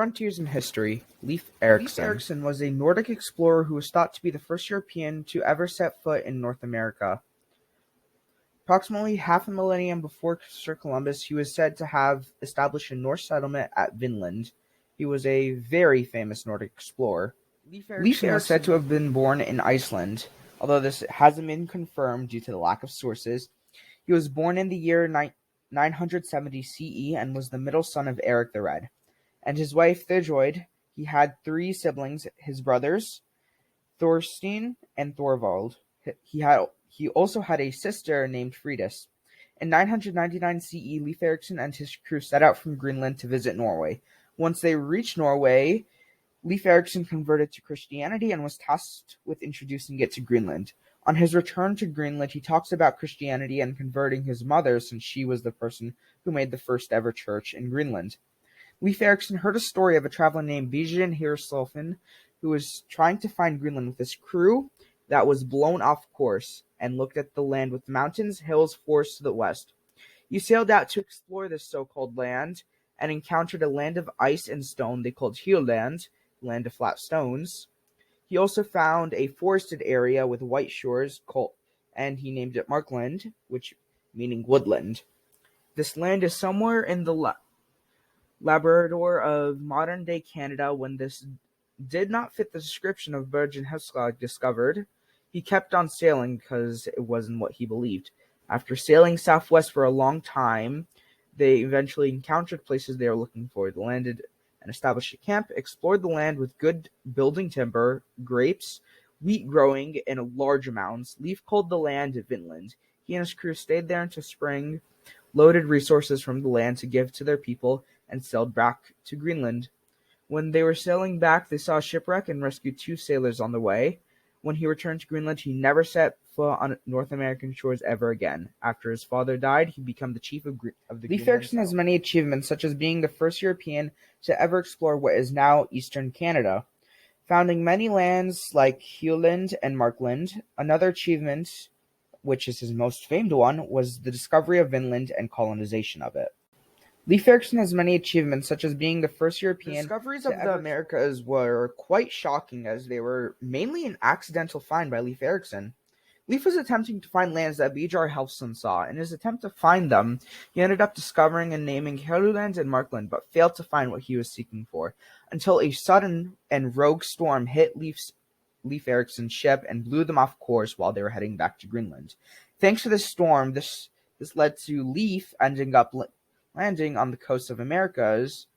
Frontiers in History, Leif Erikson. Leif Erikson was a Nordic explorer who was thought to be the first European to ever set foot in North America. Approximately half a millennium before Christopher Columbus, he was said to have established a Norse settlement at Vinland. He was a very famous Nordic explorer. Leif Erikson is said to have been born in Iceland, although this hasn't been confirmed due to the lack of sources. He was born in the year 970 CE and was the middle son of Eric the Red and his wife Thidroid. He had three siblings, his brothers Thorstein and Thorvald. He also had a sister named Fridis. In 999 CE, Leif Erikson and his crew set out from Greenland to visit Norway. Once they reached Norway, Leif Erikson converted to Christianity and was tasked with introducing it to Greenland. On his return to Greenland, he talks about Christianity and converting his mother, since she was the person who made the first ever church in Greenland. Leif Erikson heard a story of a traveler named Bijan Hirsolfin who was trying to find Greenland with his crew that was blown off course and looked at the land with mountains, hills, forests to the west. He sailed out to explore this so-called land and encountered a land of ice and stone they called Hylland, land of flat stones. He also found a forested area with white shores and he named it Markland, which meaning woodland. This land is somewhere in the Labrador of modern-day Canada. When this did not fit the description of Bergen Heskog discovered, he kept on sailing because it wasn't what he believed. After sailing southwest for a long time, they eventually encountered places they were looking for. They landed and established a camp, explored the land with good building timber, grapes, wheat growing in large amounts. Leif called the land Vinland. He and his crew stayed there until spring, loaded resources from the land to give to their people, and sailed back to Greenland. When they were sailing back, they saw a shipwreck and rescued two sailors on the way. When he returned to Greenland, he never set foot on North American shores ever again. After his father died, he became the chief of the Leif Erikson has many achievements, such as being the first European to ever explore what is now eastern Canada, founding many lands like Hylland and Markland. Another achievement, which is his most famed one, was the discovery of Vinland and colonization of it. Leif Erikson has many achievements, such as being the first European. The discoveries of the Americas were quite shocking, as they were mainly an accidental find by Leif Erikson. Leif was attempting to find lands that Bjarne Helfson saw. In his attempt to find them, he ended up discovering and naming Hylland and Markland, but failed to find what he was seeking for, until a sudden and rogue storm hit Leif Erikson's ship and blew them off course while they were heading back to Greenland. Thanks to this storm, this led to Leif ending up landing on the coast of Americas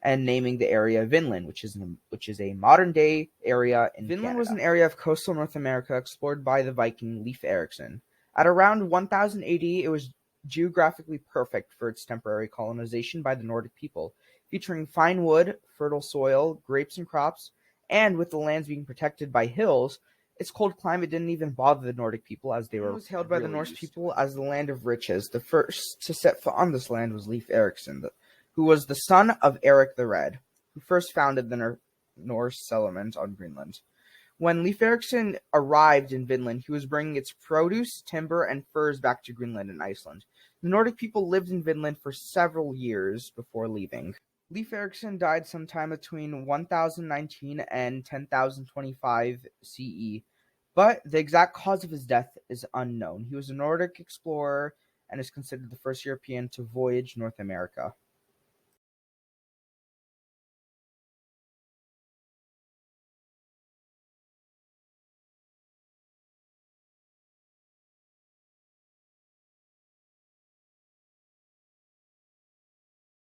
and naming the area Vinland, which is a modern-day area in Vinland. Canada was an area of coastal North America explored by the Viking Leif Erikson. At around 1000 AD, it was geographically perfect for its temporary colonization by the Nordic people, featuring fine wood, fertile soil, grapes and crops, and with the lands being protected by hills, its cold climate didn't even bother the Nordic people, as they were hailed by the Norse people as the land of riches. The first to set foot on this land was Leif Erikson, who was the son of Eric the Red, who first founded the Norse settlement on Greenland. When Leif Erikson arrived in Vinland, he was bringing its produce, timber, and furs back to Greenland and Iceland. The Nordic people lived in Vinland for several years before leaving. Leif Erikson died sometime between 1019 and 10,025 CE, but the exact cause of his death is unknown. He was a Nordic explorer and is considered the first European to voyage North America.